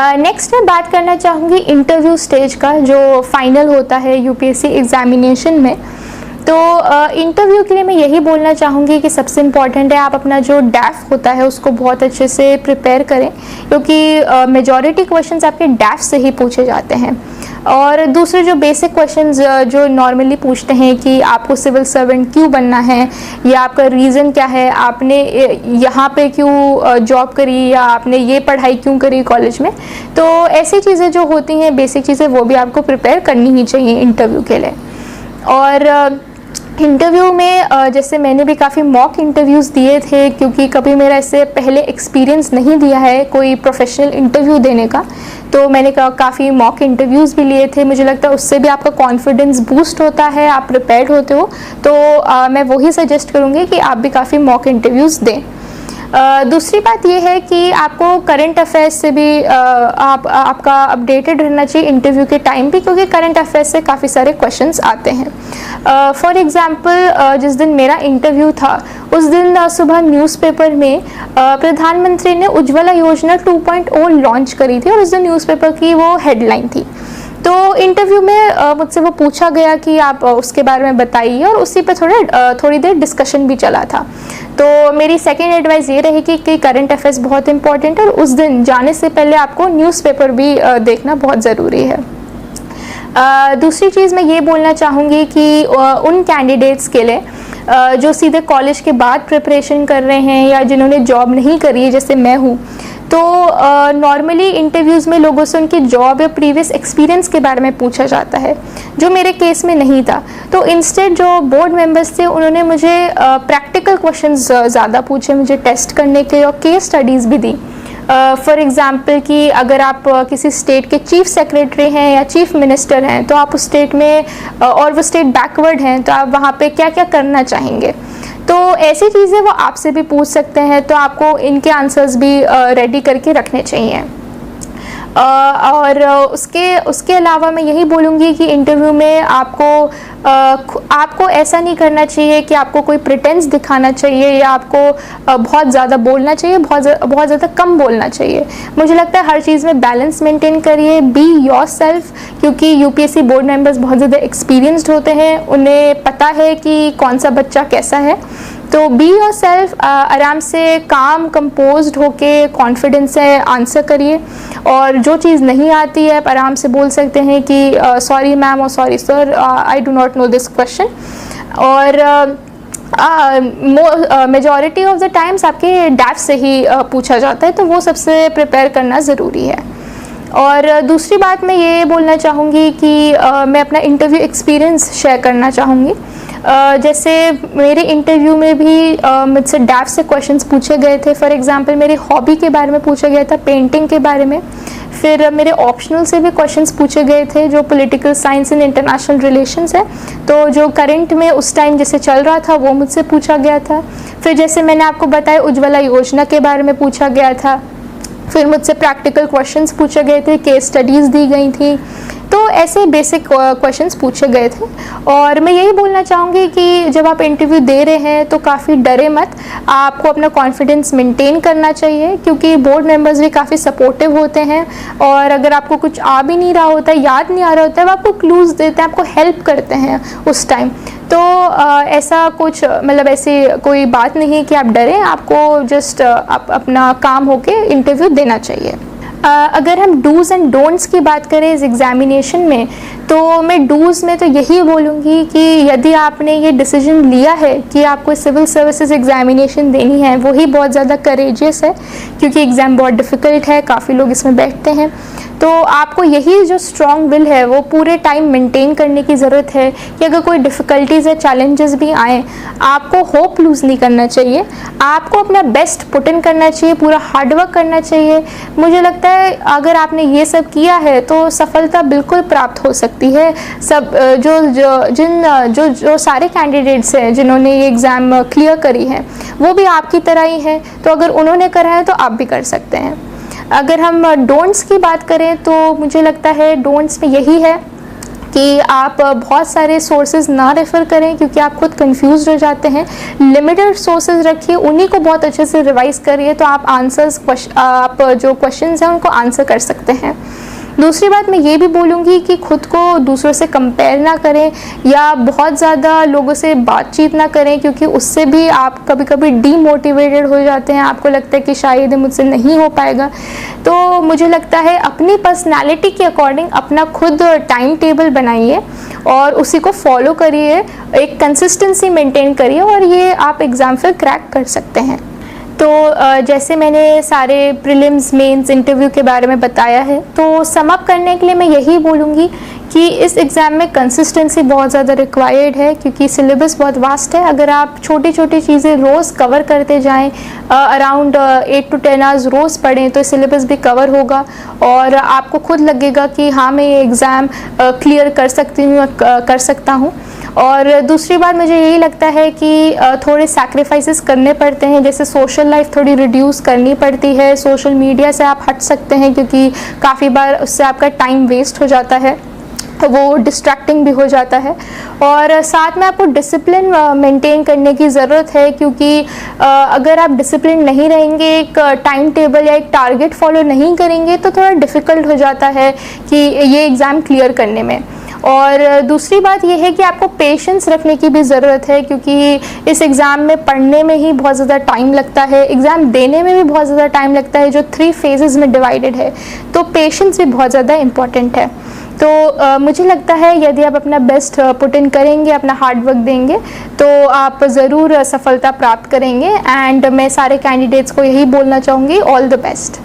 Next मैं बात करना चाहूँगी इंटरव्यू स्टेज का, जो फाइनल होता है यूपीएससी एग्जामिनेशन में। तो इंटरव्यू के लिए मैं यही बोलना चाहूँगी कि सबसे इम्पॉर्टेंट है आप अपना जो डैफ होता है उसको बहुत अच्छे से प्रिपेयर करें, क्योंकि मेजॉरिटी क्वेश्चंस आपके डैफ से ही पूछे जाते हैं। और दूसरे जो बेसिक क्वेश्चंस जो नॉर्मली पूछते हैं कि आपको सिविल सर्वेंट क्यों बनना है, या आपका रीज़न क्या है, आपने यहाँ पे क्यों जॉब करी, या आपने ये पढ़ाई क्यों करी कॉलेज में, तो ऐसी चीज़ें जो होती हैं बेसिक चीज़ें वो भी आपको प्रिपेयर करनी ही चाहिए इंटरव्यू के लिए। और इंटरव्यू में जैसे मैंने भी काफ़ी मॉक इंटरव्यूज़ दिए थे, क्योंकि कभी मेरा इससे पहले एक्सपीरियंस नहीं दिया है कोई प्रोफेशनल इंटरव्यू देने का, तो मैंने काफ़ी मॉक इंटरव्यूज़ भी लिए थे। मुझे लगता है उससे भी आपका कॉन्फिडेंस बूस्ट होता है, आप प्रिपेयर्ड होते हो। तो मैं वही सजेस्ट करूँगी कि आप भी काफ़ी मॉक इंटरव्यूज़ दें। दूसरी बात यह है कि आपको करंट अफेयर्स से भी आपका अपडेटेड रहना चाहिए इंटरव्यू के टाइम भी, क्योंकि करंट अफेयर्स से काफ़ी सारे क्वेश्चंस आते हैं। फॉर एग्जांपल जिस दिन मेरा इंटरव्यू था उस दिन सुबह न्यूज़पेपर में प्रधानमंत्री ने उज्ज्वला योजना 2.0 लॉन्च करी थी, और उस दिन न्यूज़पेपर की वो हेडलाइन थी। तो इंटरव्यू में मुझसे वो पूछा गया कि आप उसके बारे में बताइए, और उसी पर थोड़ी देर डिस्कशन भी चला था। तो मेरी सेकेंड एडवाइस ये रहेगी कि करंट अफेयर्स बहुत इंपॉर्टेंट है, और उस दिन जाने से पहले आपको न्यूज़पेपर भी देखना बहुत ज़रूरी है। दूसरी चीज़ मैं ये बोलना चाहूँगी कि उन कैंडिडेट्स के लिए जो सीधे कॉलेज के बाद प्रिपरेशन कर रहे हैं, या जिन्होंने जॉब नहीं करी है जैसे मैं हूँ, तो नॉर्मली इंटरव्यूज़ में लोगों से उनकी जॉब या प्रीवियस एक्सपीरियंस के बारे में पूछा जाता है, जो मेरे केस में नहीं था। तो इंस्टेड जो बोर्ड मेंबर्स थे उन्होंने मुझे प्रैक्टिकल क्वेश्चंस ज़्यादा पूछे, मुझे टेस्ट करने के, और केस स्टडीज़ भी दी। फॉर एग्ज़ाम्पल कि अगर आप किसी स्टेट के चीफ सेक्रेटरी हैं या चीफ मिनिस्टर हैं, तो आप उस स्टेट में और वो स्टेट बैकवर्ड हैं, तो आप वहाँ पे क्या क्या करना चाहेंगे। तो ऐसी चीज़ें वो आपसे भी पूछ सकते हैं, तो आपको इनके आंसर्स भी रेडी करके रखने चाहिए। और उसके अलावा मैं यही बोलूँगी कि इंटरव्यू में आपको ऐसा नहीं करना चाहिए कि आपको कोई प्रिटेंस दिखाना चाहिए, या आपको बहुत ज़्यादा बोलना चाहिए, बहुत ज़्यादा कम बोलना चाहिए। मुझे लगता है हर चीज़ में बैलेंस मेंटेन करिए, बी योरसेल्फ, क्योंकि यूपीएससी बोर्ड मेंबर्स बहुत ज़्यादा एक्सपीरियंस्ड होते हैं, उन्हें पता है कि कौन सा बच्चा कैसा है। तो बी योरसेल्फ, आराम से काम कंपोज्ड होके कॉन्फिडेंस से आंसर करिए, और जो चीज़ नहीं आती है आप आराम से बोल सकते हैं कि सॉरी मैम और sorry sir, I do not know this question. और मेजॉरिटी ऑफ द टाइम्स आपके डैफ से ही पूछा जाता है, तो वो सबसे प्रिपेयर करना ज़रूरी है। और दूसरी बात मैं ये बोलना चाहूँगी कि मैं अपना इंटरव्यू एक्सपीरियंस शेयर करना चाहूँगी। जैसे मेरे इंटरव्यू में भी मुझसे डैफ से क्वेश्चंस पूछे गए थे। फॉर एग्जांपल मेरी हॉबी के बारे में पूछा गया था, पेंटिंग के बारे में। फिर मेरे ऑप्शनल से भी क्वेश्चंस पूछे गए थे, जो political science and international relations है, तो जो करंट में उस टाइम जैसे चल रहा था वो मुझसे पूछा गया था। फिर जैसे मैंने आपको बताया उज्ज्वला योजना के बारे में पूछा गया था। फिर मुझसे प्रैक्टिकल क्वेश्चंस पूछे गए थे, केस स्टडीज़ दी गई थी। तो ऐसे बेसिक क्वेश्चंस पूछे गए थे। और मैं यही बोलना चाहूँगी कि जब आप इंटरव्यू दे रहे हैं तो काफ़ी डरे मत, आपको अपना कॉन्फिडेंस मेंटेन करना चाहिए, क्योंकि बोर्ड मेंबर्स भी काफ़ी सपोर्टिव होते हैं। और अगर आपको कुछ आ भी नहीं रहा होता है, याद नहीं आ रहा होता है, वो आपको क्लूज़ देते हैं, आपको हेल्प करते हैं उस टाइम। तो ऐसा कुछ मतलब ऐसी कोई बात नहीं कि आप डरें, आपको जस्ट अपना काम होके इंटरव्यू देना चाहिए। अगर हम डूज़ एंड डोंट्स की बात करें इस एग्ज़ामिनेशन में, तो मैं डूज़ में तो यही बोलूँगी कि यदि आपने ये डिसीजन लिया है कि आपको सिविल सर्विसेज एग्ज़ामिनेशन देनी है, वही बहुत ज़्यादा करेजियस है, क्योंकि एग्ज़ाम बहुत डिफ़िकल्ट है, काफ़ी लोग इसमें बैठते हैं। तो आपको यही जो स्ट्रॉन्ग विल है वो पूरे टाइम मेंटेन करने की ज़रूरत है कि अगर कोई डिफ़िकल्टीज़ या चैलेंजेस भी आएँ, आपको होप लूज़ नहीं करना चाहिए, आपको अपना बेस्ट पुट इन करना चाहिए, पूरा हार्डवर्क करना चाहिए। मुझे लगता है अगर आपने ये सब किया है तो सफलता बिल्कुल प्राप्त हो सकती है। सब जो सारे कैंडिडेट्स हैं जिन्होंने ये एग्ज़ाम क्लियर करी है, वो भी आपकी तरह ही हैं, तो अगर उन्होंने करा है तो आप भी कर सकते हैं। अगर हम डोंट्स की बात करें तो मुझे लगता है डोंट्स में यही है कि कि आप बहुत सारे सोर्सेज ना रेफ़र करें क्योंकि आप खुद कंफ्यूज हो जाते हैं। लिमिटेड सोर्सेज रखिए, उन्हीं को बहुत अच्छे से रिवाइज करिए, तो आप आप जो क्वेश्चंस हैं उनको आंसर कर सकते हैं। दूसरी बात मैं ये भी बोलूँगी कि खुद को दूसरों से कंपेयर ना करें या बहुत ज़्यादा लोगों से बातचीत ना करें, क्योंकि उससे भी आप कभी कभी डीमोटिवेटेड हो जाते हैं, आपको लगता है कि शायद मुझसे नहीं हो पाएगा। तो मुझे लगता है अपनी पर्सनालिटी के अकॉर्डिंग अपना खुद टाइम टेबल बनाइए और उसी को फॉलो करिए, एक कंसिस्टेंसी मेंटेन करिए और ये आप एग्ज़ाम फिर क्रैक कर सकते हैं। तो जैसे मैंने सारे प्रीलिम्स, मेंस, इंटरव्यू के बारे में बताया है, तो सम अप करने के लिए मैं यही बोलूँगी कि इस एग्ज़ाम में कंसिस्टेंसी बहुत ज़्यादा रिक्वायर्ड है, क्योंकि सिलेबस बहुत वास्ट है। अगर आप छोटी छोटी चीज़ें रोज़ कवर करते जाएं, अराउंड 8 to 10 आवर्स रोज़ पढ़ें, तो सिलेबस भी कवर होगा और आपको खुद लगेगा कि हाँ मैं ये एग्ज़ाम क्लियर कर सकता हूँ। और दूसरी बात मुझे यही लगता है कि थोड़े सैक्रिफाइसेस करने पड़ते हैं, जैसे सोशल लाइफ थोड़ी रिड्यूस करनी पड़ती है, सोशल मीडिया से आप हट सकते हैं क्योंकि काफ़ी बार उससे आपका टाइम वेस्ट हो जाता है, वो डिस्ट्रैक्टिंग भी हो जाता है। और साथ में आपको डिसिप्लिन मेंटेन करने की ज़रूरत है, क्योंकि अगर आप डिसिप्लिन नहीं रहेंगे, एक टाइम टेबल या एक टारगेट फॉलो नहीं करेंगे, तो थोड़ा डिफ़िकल्ट हो जाता है कि ये एग्ज़ाम क्लियर करने में। और दूसरी बात यह है कि आपको पेशेंस रखने की भी ज़रूरत है, क्योंकि इस एग्ज़ाम में पढ़ने में ही बहुत ज़्यादा टाइम लगता है, एग्ज़ाम देने में भी बहुत ज़्यादा टाइम लगता है, जो 3 फेजेस में डिवाइडेड है, तो पेशेंस भी बहुत ज़्यादा इम्पॉर्टेंट है। तो मुझे लगता है यदि आप अपना बेस्ट पुट इन करेंगे, अपना हार्ड वर्क देंगे, तो आप ज़रूर सफलता प्राप्त करेंगे। एंड मैं सारे कैंडिडेट्स को यही बोलना चाहूँगी, ऑल द बेस्ट।